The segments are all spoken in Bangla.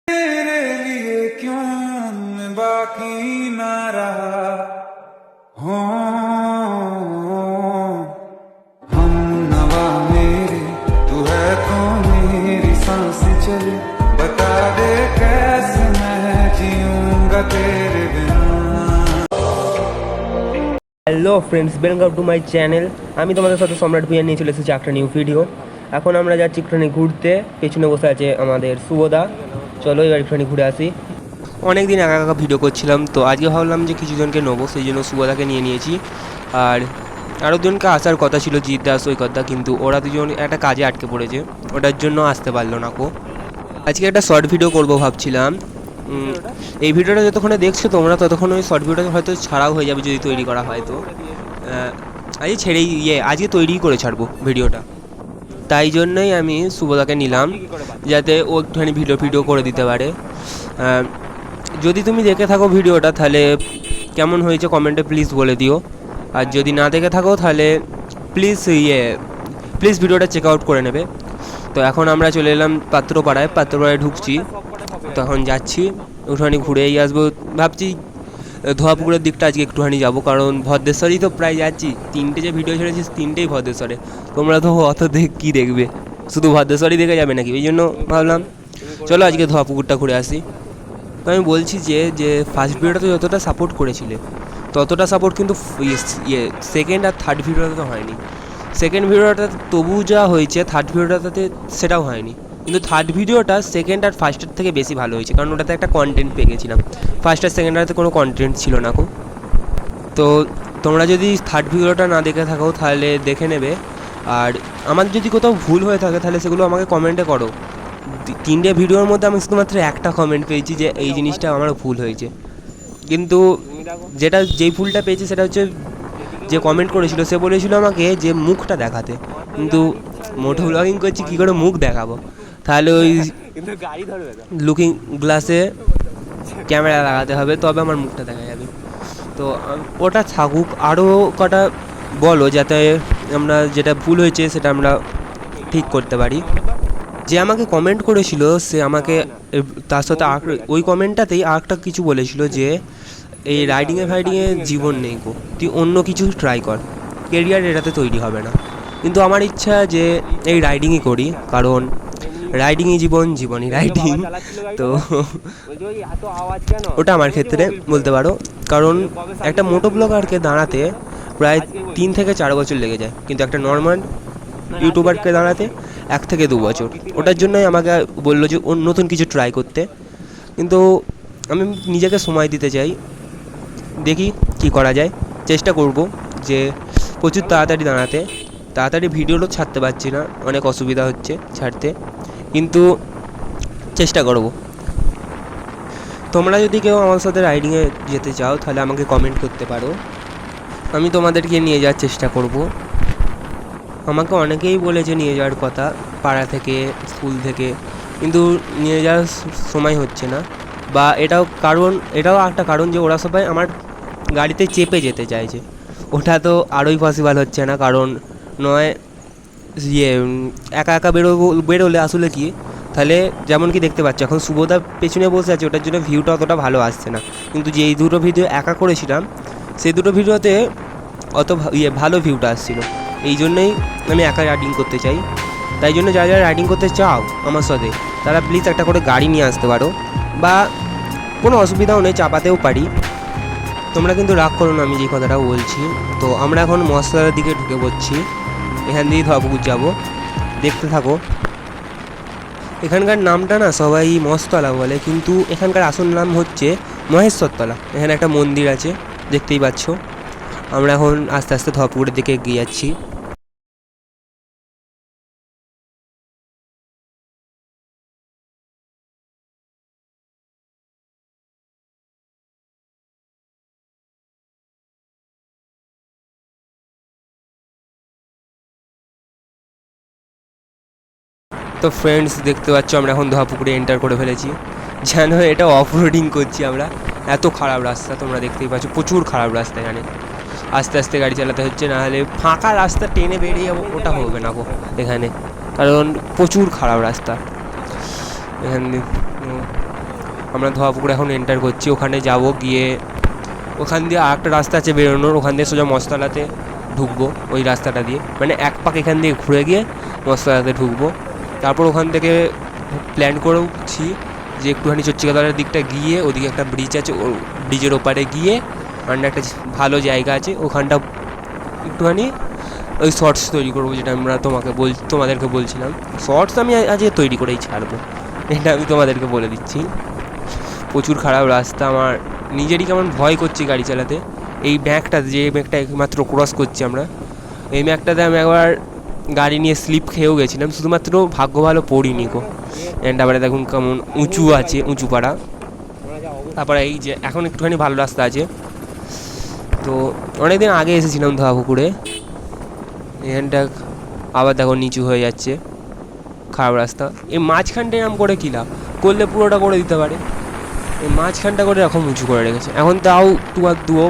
तेरे लिए क्यों मैं बाकी ना रहा हो, हम नवा मेरे तू है तो मेरी सांस चले, बता दे कैसे मैं जीऊंगा तेरे बिना। Hello friends, welcome to my channel. আমি তোমাদের সাথে সম্রাট ভুঁইয়া নিয়ে চলে এসেছি একটা নিউ ভিডিও। এখন আমরা যাচ্ছি একটুখানি ঘুরতে। পেছনে বসে আছে আমাদের শুভদা। চলো এবার একটুখানি ঘুরে আসি। অনেক দিন একা একা ভিডিও করছিলাম, তো আজকে ভাবলাম যে কিছুজনকে নেবো, সেই জন্য শুভদাকে নিয়েছি। আর আরও দুজনকে আসার কথা ছিল, জিদ্দা সৈকতদা, কিন্তু ওরা দুজন একটা কাজে আটকে পড়েছে, ওটার জন্য আসতে পারলো না কো। আজকে একটা শর্ট ভিডিও করবো ভাবছিলাম। এই ভিডিওটা যতক্ষণে দেখছো তোমরা, ততক্ষণ ওই শর্ট ভিডিওটা হয়তো ছাড়াও হয়ে যাবে যদি তৈরি করা হয়। তো আজকে আজকে তৈরিই করে ছাড়বো ভিডিওটা। তাই জন্যই আমি শুভদাকে নিলাম, যাতে ও একটুখানি ভিডিও করে দিতে পারে। যদি তুমি দেখে থাকো ভিডিওটা, তাহলে কেমন হয়েছে কমেন্টে প্লিজ বলে দিও। আর যদি না দেখে থাকো তাহলে প্লিজ ভিডিওটা চেক আউট করে নেবে। তো এখন আমরা চলে এলাম পাত্রপাড়ায় ঢুকছি। তখন যাচ্ছি, একটুখানি ঘুরেই আসবো ভাবছি। ধোয়াপুকুরের দিকটা আজকে একটুখানি যাবো, কারণ ভদ্রেশ্বরই তো প্রায় যাচ্ছি। 3টে যে ভিডিও ছেড়েছি 3টেই ভদ্রেশ্বরে। তোমরা তো অত কী দেখবে, শুধু ভদ্রেশ্বরই দেখে যাবে নাকি? ওই জন্য ভাবলাম চলো আজকে ধোয়াপুকুরটা ঘুরে আসি। তো আমি বলছি যে ফার্স্ট ভিডিওটা তো যতটা সাপোর্ট করেছিলে, ততটা সাপোর্ট কিন্তু সেকেন্ড আর থার্ড ভিডিওটা তো হয়নি। সেকেন্ড ভিডিওটা তবু যা হয়েছে, থার্ড ভিডিওটাতে সেটাও হয়নি। কিন্তু থার্ড ভিডিওটা সেকেন্ড আর ফার্স্টের থেকে বেশি ভালো হয়েছে, কারণ ওটাতে একটা কন্টেন্ট পেয়ে গেছিলাম। ফার্স্ট আর সেকেন্ডটাতে কোনো কন্টেন্ট ছিল না কো। তো তোমরা যদি থার্ড ভিডিওটা না দেখে থাকো তাহলে দেখে নেবে। আর আমার যদি কোথাও ভুল হয়ে থাকে তাহলে সেগুলো আমাকে কমেন্টে করো। 3টে ভিডিওর মধ্যে আমি শুধুমাত্র একটা কমেন্ট পেয়েছি যে এই জিনিসটা আমার ভুল হয়েছে। কিন্তু যেই ভুলটা পেয়েছি সেটা হচ্ছে, যে কমেন্ট করেছিল সে বলেছিল আমাকে যে মুখটা দেখাতে, কিন্তু মোটো ব্লগিং করছি কী করে মুখ দেখাবো? তাহলে ওই লুকিং গ্লাসে ক্যামেরা লাগাতে হবে, তবে আমার মুখটা দেখা যাবে। তো ওটা থাকুক, আরও কটা বলো যাতে আমরা যেটা ভুল হয়েছে সেটা আমরা ঠিক করতে পারি। যে আমাকে কমেন্ট করেছিল সে আমাকে তার সাথে ওই কমেন্টটাতেই আরেকটা কিছু বলেছিল যে এই রাইডিংয়ে জীবন নেই গো, তুই অন্য কিছু ট্রাই কর, কেরিয়ার এটাতে তৈরি হবে না। কিন্তু আমার ইচ্ছা যে এই রাইডিংই করি, কারণ রাইডিংই জীবনই রাইডিং। তো ওটা আমার ক্ষেত্রে বলতে পারো, কারণ একটা মোটো ব্লগারকে দাঁড়াতে প্রায় 3 থেকে 4 বছর লেগে যায়, কিন্তু একটা নর্মাল ইউটিউবারকে দাঁড়াতে 1 থেকে 2 বছর। ওটার জন্যই আমাকে বললো যে নতুন কিছু ট্রাই করতে, কিন্তু আমি নিজেকে সময় দিতে চাই। দেখি কি করা যায়, চেষ্টা করব যে প্রচুর তাড়াতাড়ি ভিডিওটা ছাড়তে পারছি না, অনেক অসুবিধা হচ্ছে ছাড়তে, কিন্তু চেষ্টা করব। তোমরা যদি কেউ আমার সাথে রাইডিংয়ে যেতে চাও তাহলে আমাকে কমেন্ট করতে পারো, আমি তোমাদেরকে নিয়ে যাওয়ার চেষ্টা করব। আমাকে অনেকেই বলেছে নিয়ে যাওয়ার কথা, পাড়া থেকে, স্কুল থেকে, কিন্তু নিয়ে যাওয়ার সময় হচ্ছে না। বা এটাও একটা কারণ যে ওরা সবাই আমার গাড়িতে চেপে যেতে চাইছে, ওটা তো আরোই পসিবল হচ্ছে না। কারণ নয় একা একা বেরোলে আসলে কি, তাহলে যেমন কি দেখতে পাচ্ছ এখন শুভদা পেছনে বসে আছে, ওটার জন্য ভিউটা অতটা ভালো আসছে না। কিন্তু যেই দুটো ভিডিও একা করেছিলাম সেই দুটো ভিডিওতে অত ভালো ভিউটা আসছিলো। এই জন্যই আমি একা রাইডিং করতে চাই। তাই জন্য যারা রাইডিং করতে চাও আমার সাথে, তারা প্লিজ একটা করে গাড়ি নিয়ে আসতে পারো, বা কোনো অসুবিধাও নেই, চাপাতেও পারি। তোমরা কিন্তু রাগ করো না আমি যে কথাটা বলছি। তো আমরা এখন মশলার দিকে ঢুকে পড়ছি, এখান দিয়েই ধোয়াপুকুর যাবো, দেখতে থাকো। এখানকার নামটা না সবাই মস্তলা বলে, কিন্তু এখানকার আসল নাম হচ্ছে মহেশ্বরতলা। এখানে একটা মন্দির আছে, দেখতেই পাচ্ছ। আমরা এখন আস্তে আস্তে ধোয়াপুকুরের দিকে এগিয়ে যাচ্ছি। তো ফ্রেন্ডস দেখতে পাচ্ছ আমরা এখন ধোয়াপুকুরে এন্টার করে ফেলেছি। যেন এটা অফ রোডিং করছি আমরা, এত খারাপ রাস্তা তোমরা দেখতেই পাচ্ছ, প্রচুর খারাপ রাস্তা এখানে। আস্তে আস্তে গাড়ি চালাতে হচ্ছে, নাহলে ফাঁকা রাস্তা টেনে বেরিয়ে যাবো ওটা হবে না গো এখানে, কারণ প্রচুর খারাপ রাস্তা এখানে। আমরা ধোয়াপুকুর এখন এন্টার করছি, ওখানে যাব, গিয়ে ওখান দিয়ে আর একটা রাস্তা আছে বেরোনোর, ওখান দিয়ে সোজা মস্তলাতে ঢুকবো ওই রাস্তাটা দিয়ে, মানে এক পাক এখান দিয়ে ঘুরে গিয়ে মস্তলাতে ঢুকবো। তারপর ওখান থেকে প্ল্যান করেছি যে একটুখানি চচ্চিকাতলার দিকটা গিয়ে, ওদিকে একটা ব্রিজ আছে, ও ব্রিজের ওপারে গিয়ে মানে একটা ভালো জায়গা আছে ওখানটা একটুখানি ওই শর্টস তৈরি করবো, যেটা আমরা তোমাদেরকে বলছিলাম। শর্টস আমি আজকে তৈরি করেই ছাড়বো, এটা আমি তোমাদেরকে বলে দিচ্ছি। প্রচুর খারাপ রাস্তা, আমার নিজেরই কেমন ভয় করছে গাড়ি চালাতে। এই ব্যাগটা, যে ব্যাগটা একমাত্র ক্রস করছি আমরা, এই ব্যাগটাতে আমি একবার গাড়ি নিয়ে স্লিপ খেয়েও গেছিলাম, শুধুমাত্র ভাগ্য ভালো পড়িনি গো। এন্ডাবারে দেখুন কেমন উঁচু আছে, উঁচু পাড়া। তারপরে এই যে এখন একটুখানি ভালো রাস্তা আছে। তো অনেকদিন আগে এসেছিলাম ধোয়াপুকুরে, এখানটা আবার দেখো নিচু হয়ে যাচ্ছে, খারাপ রাস্তা। এই মাঝখানটা এরকম করে কী লাভ, করলে পুরোটা করে দিতে পারে, এই মাঝখানটা করে এরকম উঁচু করে রেখেছে। এখন তাও দুয়ো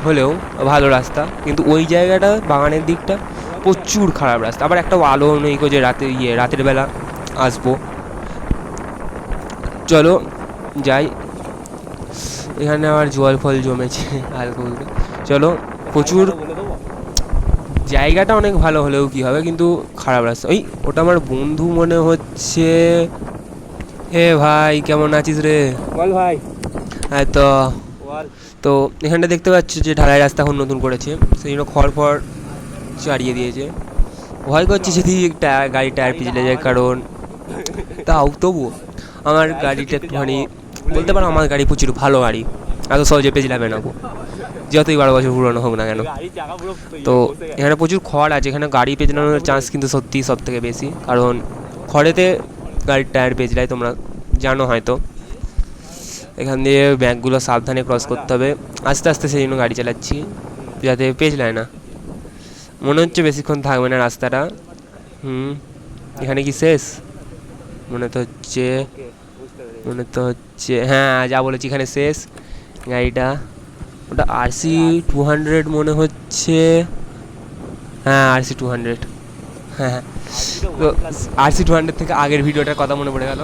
হলেও ভালো রাস্তা, কিন্তু ওই জায়গাটা বাগানের দিকটা প্রচুর খারাপ রাস্তা। আবার একটা আলো নেই যে রাতের বেলা আসবো। চলো যাই, এখানে আবার জল ফল জমেছে হালকা বলতে। চলো, প্রচুর জায়গাটা অনেক ভালো হলেও কী হবে, কিন্তু খারাপ রাস্তা। ওই ওটা আমার বন্ধু মনে হচ্ছে। হে ভাই, কেমন আছিস রে? বল ভাই। হ্যাঁ, তো এখানটা দেখতে পাচ্ছ যে ঢালাই রাস্তা এখন নতুন করেছে, সেই জন্য খড় চাড়িয়ে দিয়েছে। ভয় করছে যদি গাড়ির টায়ার পিছলে যায়, কারণ তাও তবুও আমার গাড়িটা একটুখানি বলতে পারো, আমার গাড়ি প্রচুর ভালো গাড়ি, এত সহজে পেছলাবে না গো, যতই 12 বছর পুরনো হোক না কেন। তো এখানে প্রচুর খড় আছে, এখানে গাড়ি পেছলানোর চান্স কিন্তু সত্যিই সব থেকে বেশি, কারণ খড়েতে গাড়ির টায়ার পেছলায়, তোমরা জানো হয়তো। এখান দিয়ে ব্যাগগুলো সাবধানে ক্রস করতে হবে, আস্তে আস্তে, সেই জন্য গাড়ি চালাচ্ছি যাতে পেছলায় না। মনে হচ্ছে বেশিক্ষণ থাকবে না রাস্তাটা। এখানে কি শেষ? মনে তো হচ্ছে হ্যাঁ, যা বলেছি এখানে শেষ গাড়িটা। ওটা RC200 মনে হচ্ছে, হ্যাঁ RC200। হ্যাঁ, তো RC200 থেকে আগের ভিডিওটার কথা মনে পড়ে গেল।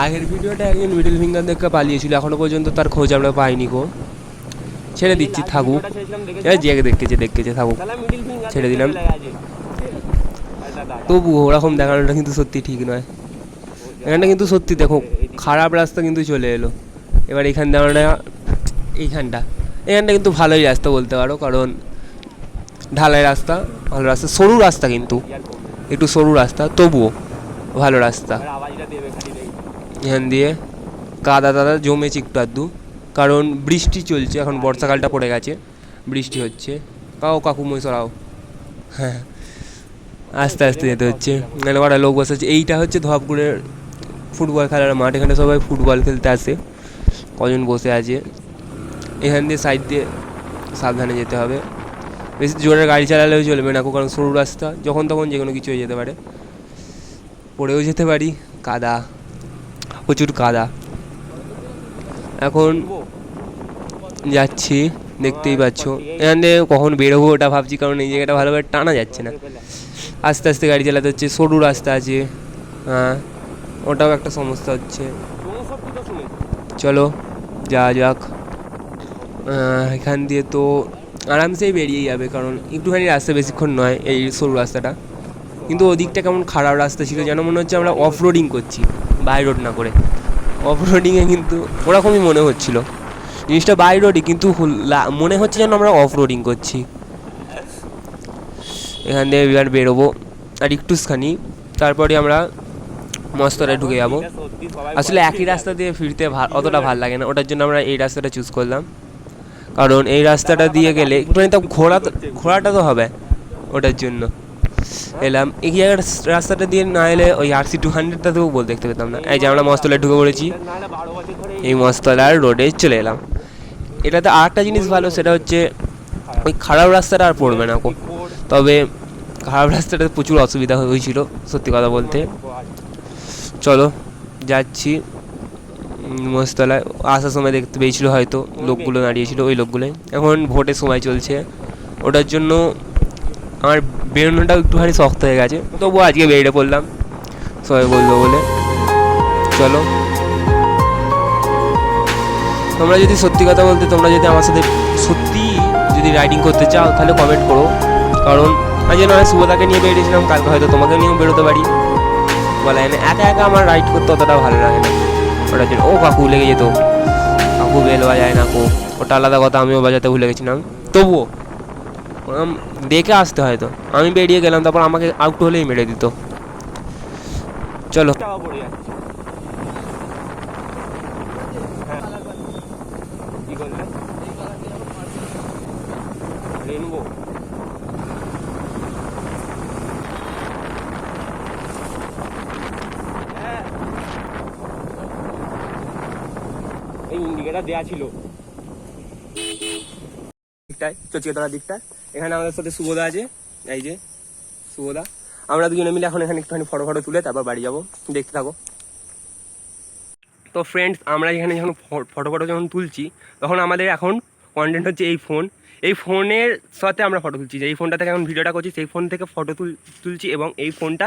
আগের ভিডিওটা একজন মিডল ফিঙ্গার দেখে পালিয়েছিল, এখনও পর্যন্ত তার খোঁজ আমরা পাইনি গো। ছেড়ে দিচ্ছি, থাকুক, যে দেখেছে থাকুক, ছেড়ে দিলাম। তবু ওরকম দেখানোটা কিন্তু সত্যি ঠিক নয়। এখানটা কিন্তু সত্যি দেখো খারাপ রাস্তা কিন্তু চলে এলো। এবার এইখানটা কিন্তু ভালোই রাস্তা বলতে পারো, কারণ ঢালাই রাস্তা, ভালো রাস্তা, সরু রাস্তা, কিন্তু একটু সরু রাস্তা, তবুও ভালো রাস্তা। এখান দিয়ে কাদা জমেছে একটু আধটু, কারণ বৃষ্টি চলছে, এখন বর্ষাকালটা পড়ে গেছে, বৃষ্টি হচ্ছে। কাকু মই সরাও, হ্যাঁ, আস্তে আস্তে যেতে হচ্ছে, নাহলে কটা লোক বসে আছে। এইটা হচ্ছে ধোয়াপুকুরের ফুটবল খেলার মাঠ, এখানে সবাই ফুটবল খেলতে আসে, কজন বসে আছে। এখান দিয়ে সাইড দিয়ে সাবধানে যেতে হবে, বেশি জোরে গাড়ি চালালেও চলবে না, কারণ সরু রাস্তা, যখন তখন যে কোনো কিছু হয়ে যেতে পারে, পড়েও যেতে পারি। কাদা, প্রচুর কাদা। এখন যাচ্ছি, দেখতেই পাচ্ছ। এখান দিয়ে কখন বেরোবো ওটা ভাবছি, কারণ এই জায়গাটা ভালোভাবে টানা যাচ্ছে না, আস্তে আস্তে গাড়ি চালাতে হচ্ছে, সরু রাস্তা আছে। হ্যাঁ, ওটাও একটা সমস্যা হচ্ছে। চলো যাওয়া যাক। এখান দিয়ে তো আরামসেই বেরিয়ে যাবে, কারণ একটুখানি রাস্তা, বেশিক্ষণ নয় এই সরু রাস্তাটা। কিন্তু ওদিকটা কেমন খারাপ রাস্তা ছিল, যেন মনে হচ্ছে আমরা অফ রোডিং করছি, বাই রোড না করে। অফ রোডিংয়ে কিন্তু ওরকমই মনে হচ্ছিল, জিনিসটা বাই রোডই, কিন্তু মনে হচ্ছে যেন আমরা অফ রোডিং করছি। এখান দিয়ে এবার বেরোবো আর একটুখানি, তারপরে আমরা মস্তলায় ঢুকে যাবো। আসলে একই রাস্তা দিয়ে ফিরতে অতটা ভালো লাগে না, ওটার জন্য আমরা এই রাস্তাটা চুজ করলাম, কারণ এই রাস্তাটা দিয়ে গেলে একটুখানি তো ঘোরাটা তো হবে, ওটার জন্য এলাম। এই জায়গার রাস্তাটা দিয়ে না এলে ওই RC200টাতেও দেখতে পেতাম না। এই যে আমরা মস্তলায় ঢুকে পড়েছি, এই মস্তলার রোডে চলে এলাম। এটাতে আরেকটা জিনিস ভালো, সেটা হচ্ছে ওই খারাপ রাস্তাটা আর পড়বে না, তবে খারাপ রাস্তাটাতে প্রচুর অসুবিধা হয়েছিল সত্যি কথা বলতে। চলো যাচ্ছি, মহেশতলায় আসার সময় দেখতে পেয়েছিল হয়তো, লোকগুলো দাঁড়িয়েছিল, ওই লোকগুলোই। এখন ভোটের সময় চলছে, ওটার জন্য আমার বেরোনোটাও একটুখানি শক্ত হয়ে গেছে, তবুও আজকে বেরিয়ে পড়লাম সবাই বলবো বলে। চলো, তোমরা যদি সত্যি কথা বলতে, তোমরা যদি আমার সাথে সত্যি যদি রাইডিং করতে চাও তাহলে কমেন্ট করো, কারণ আজ নয় শুভদাকে নিয়ে বেরিয়েছিলাম, কালকে হয়তো তোমাকে নিয়েও বেরোতে পারি, বলা যায় না। একা একা আমার রাইড করতে অতটা ভালো লাগে না, ওটার জন্য। ও কাকু লেগে যেত, কাকু বেল বাজায় না কো, ওটা আলাদা কথা, আমিও বাজাতে ভুলে গেছিলাম। তবুও দেখে আসতে হয়তো, আমি বেরিয়ে গেলাম, তারপর আমাকে আউট হলেই মেরে দিত। চলো, রেনবো এই ইন্ডিকেটার দেওয়া ছিল দিকটায়, চচিয়াতলার দিকটায়। এখানে আমাদের সাথে শুভদা আছে, এই যে শুভদা। আমরা দুজনে মিলে এখন এখানে একটুখানি ফটো তুলে তারপর বাড়ি যাবো, দেখতে থাকো। তো ফ্রেন্ডস, আমরা এখানে যখন ফটো যখন তুলছি, তখন আমাদের এখন কন্টেন্ট হচ্ছে এই ফোনের সাথে আমরা ফটো তুলছি। যে এই ফোনটা থেকে এখন ভিডিওটা করছি, সেই ফোন থেকে ফটো তুলছি এবং এই ফোনটা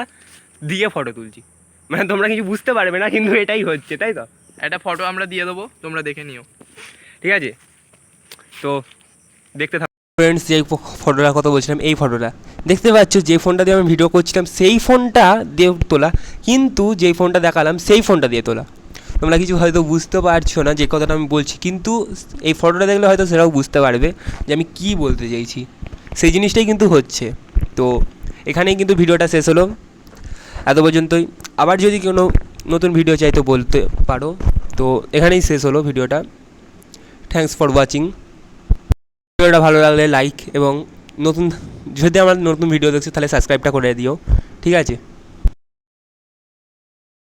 দিয়ে ফটো তুলছি। মানে তোমরা কিছু বুঝতে পারবে না, কিন্তু এটাই হচ্ছে, তাই তো? একটা ফটো আমরা দিয়ে দেবো, তোমরা দেখে নিও, ঠিক আছে? তো দেখতে থাকো ফ্রেন্ডস। যে ফটোটার কথা বলছিলাম, এই ফটোটা দেখতে পাচ্ছ, যে ফোনটা দিয়ে আমি ভিডিও করছিলাম সেই ফোনটা দিয়ে তোলা, কিন্তু যেই ফোনটা দেখালাম সেই ফোনটা দিয়ে তোলা। তোমরা কিছু হয়তো বুঝতে পারছো না যে কথাটা আমি বলছি, কিন্তু এই ফটোটা দেখলে হয়তো সেটাও বুঝতে পারবে যে আমি কী বলতে চাইছি। সেই জিনিসটাই কিন্তু হচ্ছে। তো এখানেই কিন্তু ভিডিওটা শেষ হলো, এত পর্যন্তই। আবার যদি কোনো নতুন ভিডিও চাই তো বলতে পারো। তো এখানেই শেষ হলো ভিডিওটা। Thanks for watching. ভিডিওটা ভালো লাগলে লাইক, এবং যদি আমার নতুন ভিডিও দেখছো তাহলে সাবস্ক্রাইবটা করে দিও, ঠিক আছে?